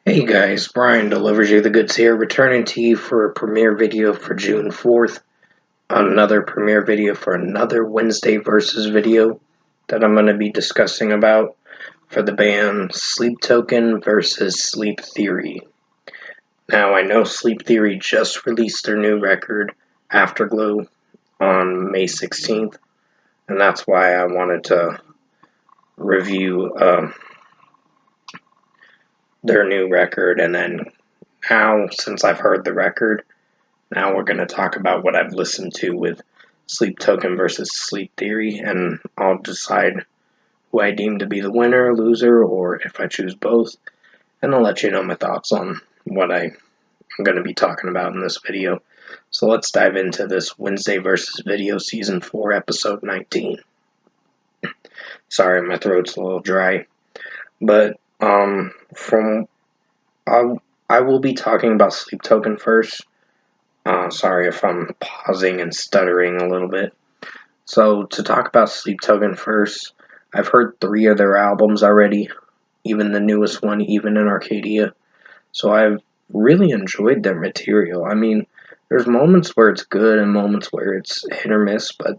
Hey guys, Brian delivers you the goods here, returning to you for a premiere video for June 4th, another premiere video for another Wednesday Versus video that I'm going to be discussing about for the band Sleep Token versus Sleep Theory. Now, I know Sleep Theory just released their new record, Afterglow, on May 16th, and that's why I wanted to review their new record, and then now, since I've heard the record, now we're going to talk about what I've listened to with Sleep Token versus Sleep Theory, and I'll decide who I deem to be the winner, loser, or if I choose both, and I'll let you know my thoughts on what I'm going to be talking about in this video. So let's dive into this Wednesday versus video, Season 4, Episode 19. Sorry, my throat's a little dry, but from I will be talking about Sleep Token first. Sorry if I'm pausing and stuttering a little bit. So, to talk about Sleep Token first, I've heard 3 of their albums already, even the newest one, Even in Arcadia. So, I've really enjoyed their material. I mean, there's moments where it's good and moments where it's hit or miss, but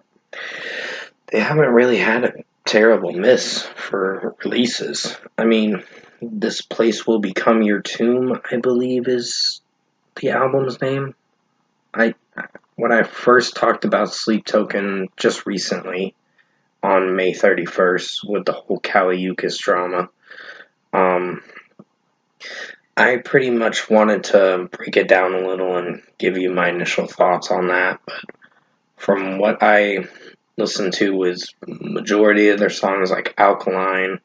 they haven't really had a terrible miss for releases. I mean, This Place Will Become Your Tomb, I believe, is the album's name. When I first talked about Sleep Token just recently on May 31st with the whole Kaliukas drama, um, I pretty much wanted to break it down a little and give you my initial thoughts on that. But from what I listened to was majority of their songs like Alkaline,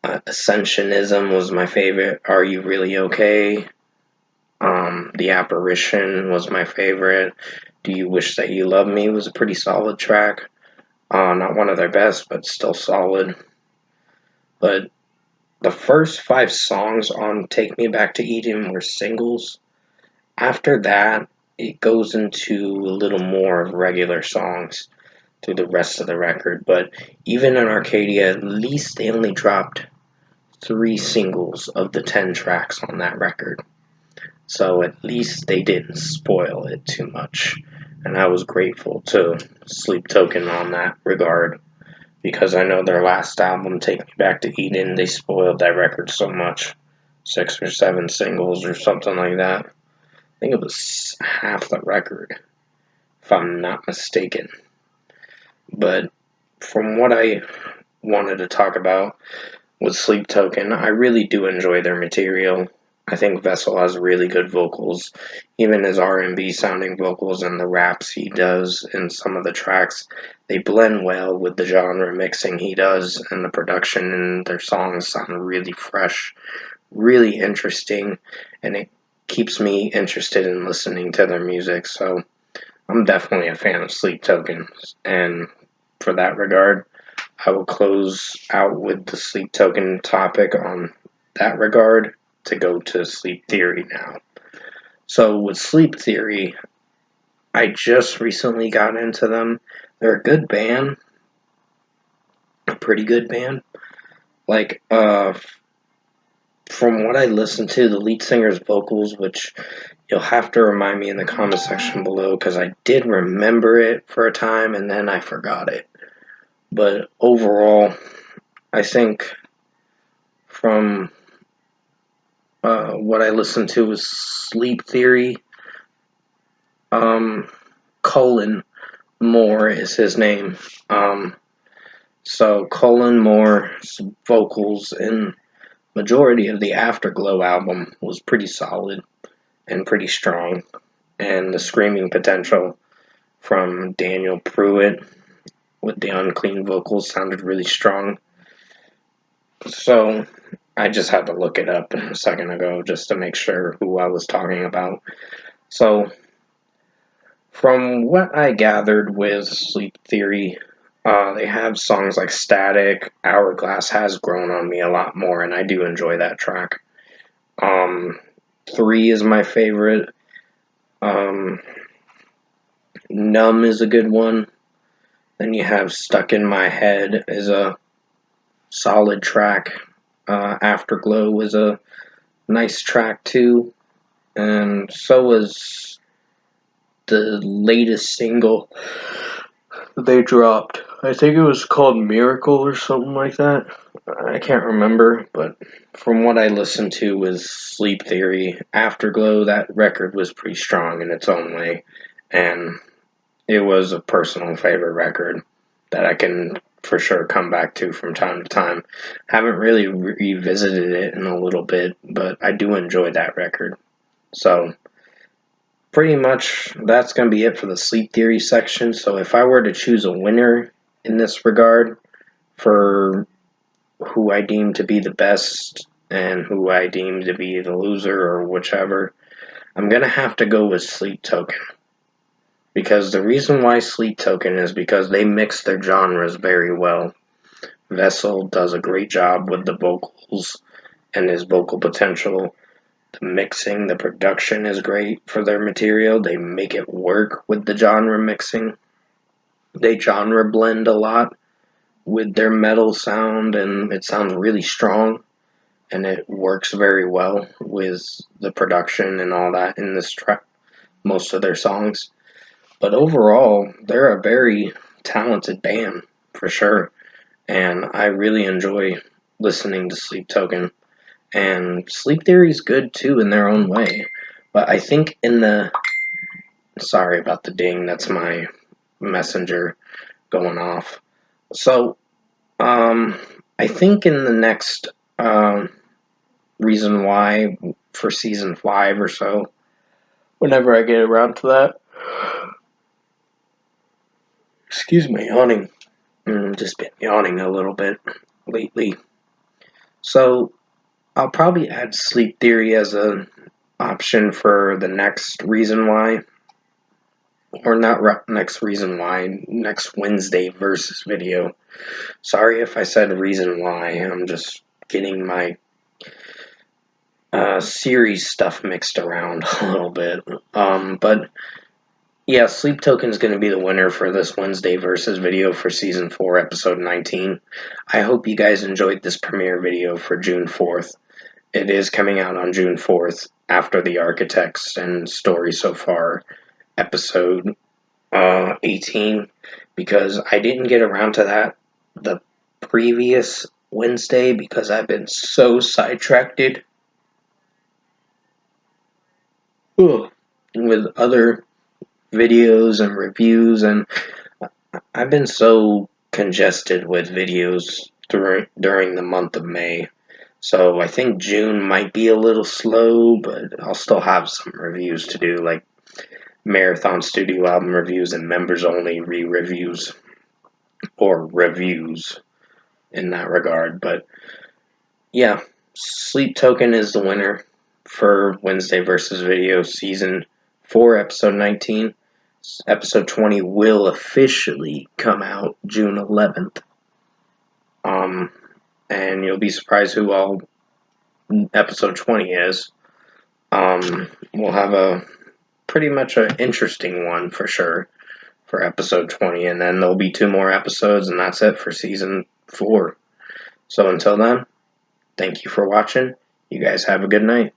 Ascensionism was my favorite, Are You Really Okay? The Apparition was my favorite. Do You Wish That You Loved Me was a pretty solid track. Not one of their best, but still solid. But the first 5 songs on Take Me Back to Eden were singles. After that, it goes into a little more of regular songs through the rest of the record. But even in Arcadia, at least they only dropped 3 singles of the 10 tracks on that record. So at least they didn't spoil it too much. And I was grateful to Sleep Token on that regard, because I know their last album, Take Me Back to Eden, they spoiled that record so much. 6 or 7 singles or something like that. I think it was half the record, if I'm not mistaken. But from what I wanted to talk about with Sleep Token, I really do enjoy their material. I think Vessel has really good vocals, even his R&B sounding vocals and the raps he does in some of the tracks. They blend well with the genre mixing he does, and the production in their songs sound really fresh, really interesting, and it keeps me interested in listening to their music. So I'm definitely a fan of Sleep Token, and for that regard, I will close out with the Sleep Token topic on that regard to go to Sleep Theory now. So with Sleep Theory, I just recently got into them. They're a good band, a pretty good band. Like, from what I listened to, the lead singer's vocals, which you'll have to remind me in the comment section below, because I did remember it for a time and then I forgot it. But overall, I think from what I listened to was Sleep Theory. Colin Moore is his name. So Colin Moore's vocals in majority of the Afterglow album was pretty solid and pretty strong, and the screaming potential from Daniel Pruitt with the unclean vocals sounded really strong. So I just had to look it up a second ago just to make sure who I was talking about. So from what I gathered with Sleep Theory, they have songs like Static, Hourglass has grown on me a lot more, and I do enjoy that track. 3 is my favorite. Numb is a good one. Then you have Stuck in My Head is a solid track. Afterglow is a Nice track too. And so was the latest single they dropped. I think it was called Miracle or something like that. I can't remember, but from what I listened to was Sleep Theory. Afterglow, that record was pretty strong in its own way, and it was a personal favorite record that I can for sure come back to from time to time. Haven't really revisited it in a little bit, but I do enjoy that record. So pretty much that's going to be it for the sleep theory section. So if I were to choose a winner in this regard for who I deem to be the best and who I deem to be the loser or whichever, I'm going to have to go with Sleep Token. Because the reason why Sleep Token is because they mix their genres very well. Vessel does a great job with the vocals and his vocal potential. The mixing, the production is great for their material. They make it work with the genre mixing. They genre blend a lot with their metal sound, and it sounds really strong, and it works very well with the production and all that in this track, most of their songs. But overall, they're a very talented band, for sure, and I really enjoy listening to Sleep Token. And Sleep Theory is good too in their own way. But I think in the. Sorry about the ding, that's my messenger going off. So, I think in the next reason why for season 5 or so, whenever I get around to that. Excuse me, yawning. Just been yawning a little bit lately. So, I'll probably add Sleep Theory as an option for the next reason why. Or not next reason why, next Wednesday versus video. Sorry if I said reason why, I'm just getting my series stuff mixed around a little bit. But yeah, Sleep Token is going to be the winner for this Wednesday versus video for season 4, episode 19. I hope you guys enjoyed this premiere video for June 4th. It is coming out on June 4th after the Architects and Story So Far episode 18, because I didn't get around to that the previous Wednesday because I've been so sidetracked with other videos and reviews, and I've been so congested with videos during the month of May. So I think June might be a little slow, but I'll still have some reviews to do, like marathon studio album reviews and members only re-reviews or reviews in that regard. But yeah, Sleep Token is the winner for Wednesday versus Video season 4, episode 19. Episode 20 will officially come out June 11th. And you'll be surprised who all episode 20 is. We'll have a pretty much an interesting one for sure for episode 20, and then there'll be 2 more episodes, and that's it for season 4. So until then, thank you for watching. You guys have a good night.